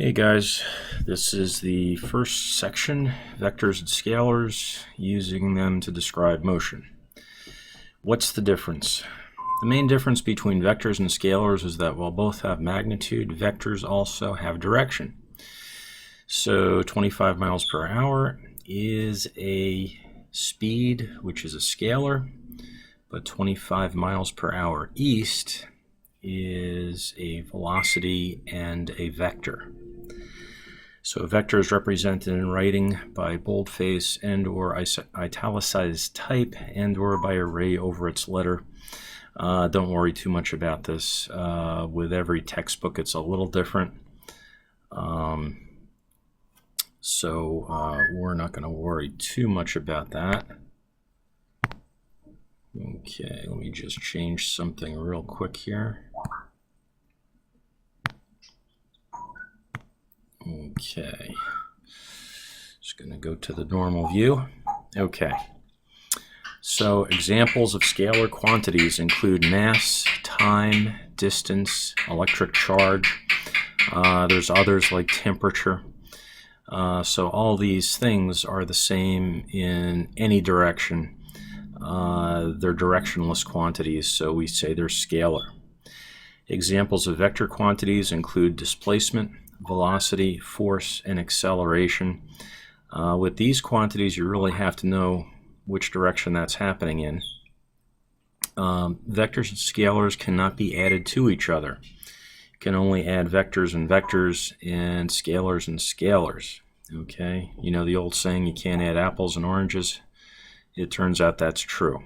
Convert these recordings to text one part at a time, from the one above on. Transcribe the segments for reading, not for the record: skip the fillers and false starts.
Hey guys, this is the first section, vectors and scalars, using them to describe motion. What's the difference? The main difference between vectors and scalars is that while both have magnitude, vectors also have direction. So 25 miles per hour is a speed, which is a scalar, but 25 miles per hour east is a velocity and a vector. So a vector is represented in writing by boldface and or italicized type and or by a ray over its letter. Don't worry too much about this. With every textbook it's a little different. So we're not going to worry too much about that. Okay, let me just change something real quick here. Okay, just going to go to the normal view. Okay, so examples of scalar quantities include mass, time, distance, electric charge. There's others like temperature. So all these things are the same in any direction. They're directionless quantities, so we say they're scalar. Examples of vector quantities include displacement, velocity, force, and acceleration. With these quantities, you really have to know which direction that's happening in. Vectors and scalars cannot be added to each other. You can only add vectors and vectors and scalars and scalars. Okay, you know the old saying, you can't add apples and oranges. It turns out that's true.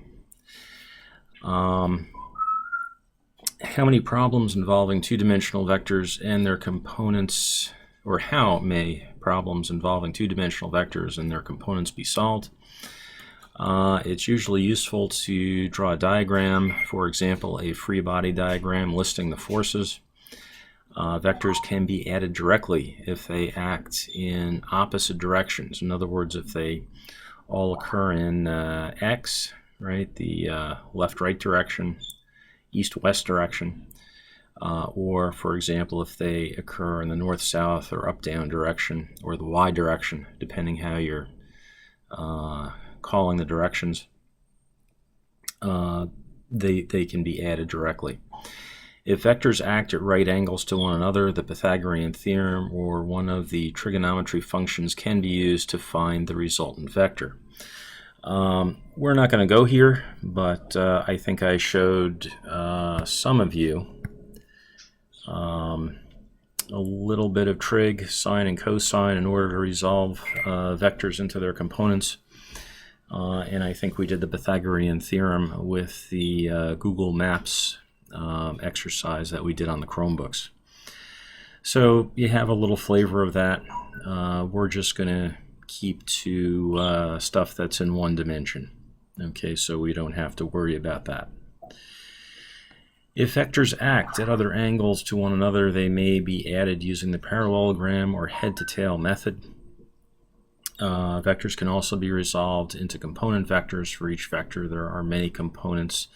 How many problems involving two-dimensional vectors and their components, or how may problems involving two-dimensional vectors and their components be solved? It's usually useful to draw a diagram, for example, a free body diagram listing the forces. Vectors can be added directly if they act in opposite directions. In other words, if they all occur in X, right, the left-right direction, east-west direction, or, for example, if they occur in the north-south or up-down direction, or the Y direction, depending how you're calling the directions, they can be added directly. If vectors act at right angles to one another, the Pythagorean theorem or one of the trigonometry functions can be used to find the resultant vector. We're not going to go here, but I think I showed some of you a little bit of trig, sine, and cosine in order to resolve vectors into their components. And I think we did the Pythagorean theorem with the Google Maps exercise that we did on the Chromebooks. So you have a little flavor of that. We're just going to keep to stuff that's in one dimension. Okay, so we don't have to worry about that. If vectors act at other angles to one another, they may be added using the parallelogram or head-to-tail method. Vectors can also be resolved into component vectors. For each vector, there are many components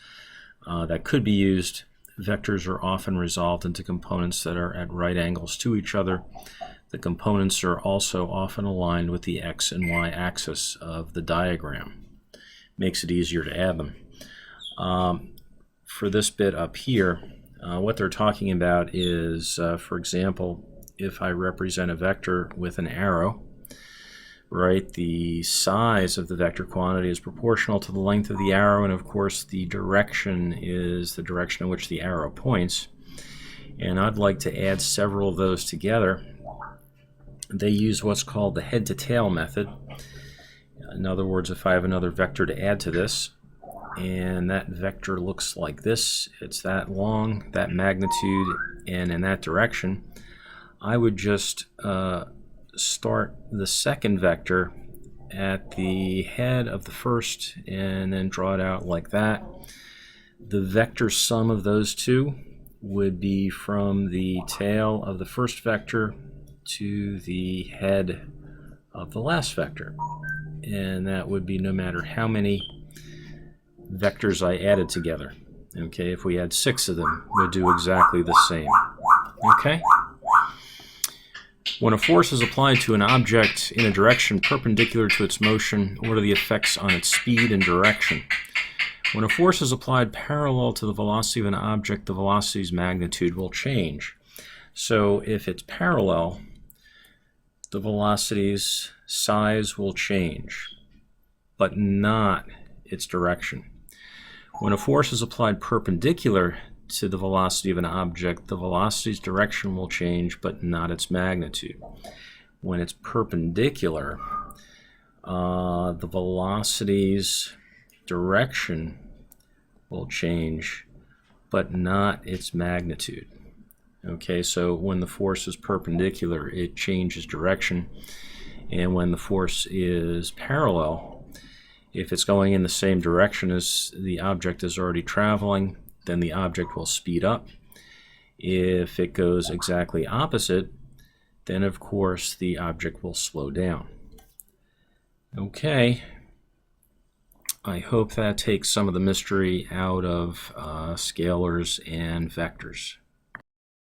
that could be used. Vectors are often resolved into components that are at right angles to each other. The components are also often aligned with the X and Y axis of the diagram. Makes it easier to add them. For this bit up here, what they're talking about is, for example, if I represent a vector with an arrow, right, the size of the vector quantity is proportional to the length of the arrow, and of course the direction is the direction in which the arrow points. And I'd like to add several of those together. They use what's called the head-to-tail method. In other words, if I have another vector to add to this, and that vector looks like this, it's that long, that magnitude, and in that direction, I would just start the second vector at the head of the first and then draw it out like that. The vector sum of those two would be from the tail of the first vector to the head of the last vector, and that would be no matter how many vectors I added together. Okay, if we had 6 of them, we'd do exactly the same. Okay? When a force is applied to an object in a direction perpendicular to its motion, what are the effects on its speed and direction? When a force is applied parallel to the velocity of an object, the velocity's magnitude will change. So if it's parallel, the velocity's size will change, but not its direction. When a force is applied perpendicular to the velocity of an object, the velocity's direction will change, but not its magnitude. When it's perpendicular, the velocity's direction will change, but not its magnitude. Okay, so when the force is perpendicular, it changes direction, and when the force is parallel, if it's going in the same direction as the object is already traveling, then the object will speed up. If it goes exactly opposite, then of course the object will slow down. Okay, I hope that takes some of the mystery out of scalars and vectors.